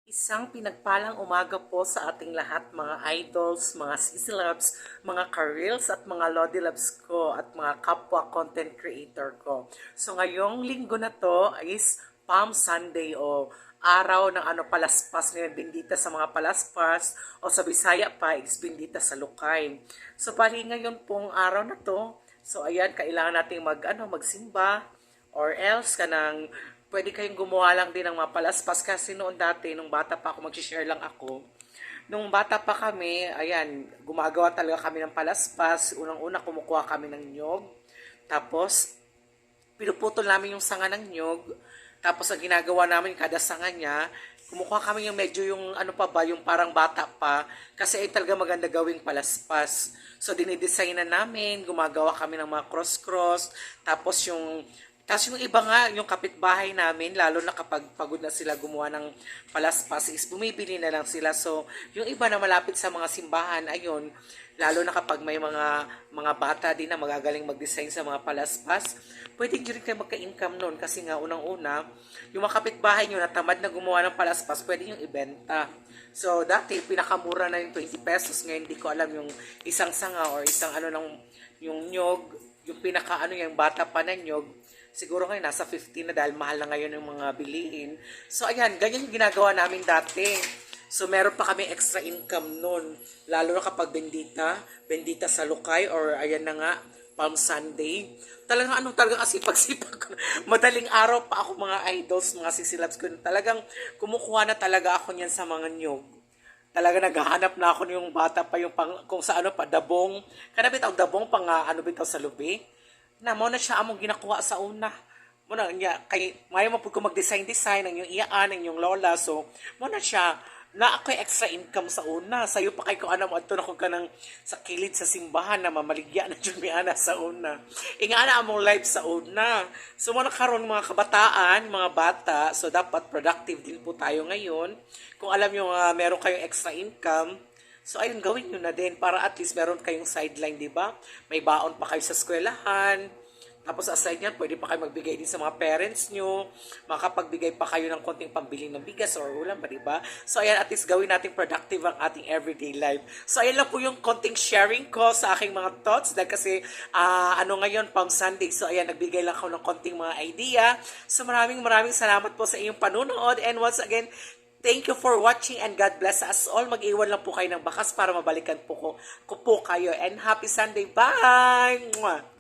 Isang pinagpalang umaga po sa ating lahat, mga idols, mga sisi loves, mga ka-reels at mga lodi loves ko at mga kapwa content creator ko. So ngayong linggo na to is Palm Sunday o araw ng palaspas ngayon, bendita sa mga palaspas o sa Bisaya pa is bendita sa Lukay. So pali ngayon pong araw na to, so ayan, kailangan nating magsimba or else kanang pwede kayong gumawa lang din ng mga palaspas kasi noon dati, nung bata pa ako, mag-share lang ako. Nung bata pa kami, ayan, gumagawa talaga kami ng palaspas. Unang-una, kumukuha kami ng nyog. Tapos, pinuputol namin yung sanga ng nyog. Tapos, ang ginagawa namin, kada sanga niya, kumukuha kami yung medyo yung ano pa ba, yung parang bata pa. Kasi ay talaga maganda gawing palaspas. So, dinidesign na namin, gumagawa kami ng mga cross-cross. Tapos yung iba nga, yung kapitbahay namin, lalo na kapag pagod na sila gumawa ng palaspas, is bumibili na lang sila. So, yung iba na malapit sa mga simbahan, ayun, lalo na kapag may mga bata din na magagaling mag-design sa mga palaspas, pwede nyo rin kayo magka-income nun. Kasi nga, unang-una, yung mga kapitbahay nyo na tamad na gumawa ng palaspas, pwede nyo ibenta. So, dati, pinakamura na yung 20 pesos. Ngayon, hindi ko alam yung isang sanga or isang yung nyog, yung yung bata pa na nyog, siguro ngayon nasa 15 na dahil mahal na ngayon yung mga bilihin. So ayan, ganyan yung ginagawa namin dati. So meron pa kami extra income nun. Lalo na kapag bendita sa Lukay or ayan na nga, Palm Sunday. Talaga kasi pagsipag ko. Madaling araw pa ako mga idols, mga sisilabs ko. Talagang kumukuha na talaga ako niyan sa mga nyog. Talaga naghahanap na ako yung bata pa yung kung sa pa, dabong. Kada bitaw dabong pang bitaw sa lubi na mo na siya among ginakuha sa una mo na niya kay mayo mo pud ko mag-design ang yung iyaan ang yung lola, so mo na siya na ako'y extra income sa una sayo pa kay ko mo adto na ko kanang sa kilid sa simbahan na mamaligya na jud mi ana sa una ingana among life sa una. So mo na karon mga kabataan, mga bata, so dapat productive din po tayo ngayon. Kung alam nyo meron kayong extra income, so ayun, gawin nyo na din para at least meron kayong sideline, di ba? May baon pa kayo sa eskwelahan. Tapos aside yan, pwede pa kayo magbigay din sa mga parents nyo. Makapagbigay pa kayo ng konting pambili ng bigas or ulam ba, di ba? So ayan, at least gawin natin productive ang ating everyday life. So ayan lang po yung konting sharing ko sa aking mga thoughts. Dahil kasi ngayon, Palm Sunday. So ayan, nagbigay lang ako ng konting mga idea. So maraming salamat po sa inyong panunood. And once again, thank you for watching and God bless us all. Mag-iwan lang po kayo ng bakas para mabalikan po ko po kayo. And happy Sunday. Bye! Mwah!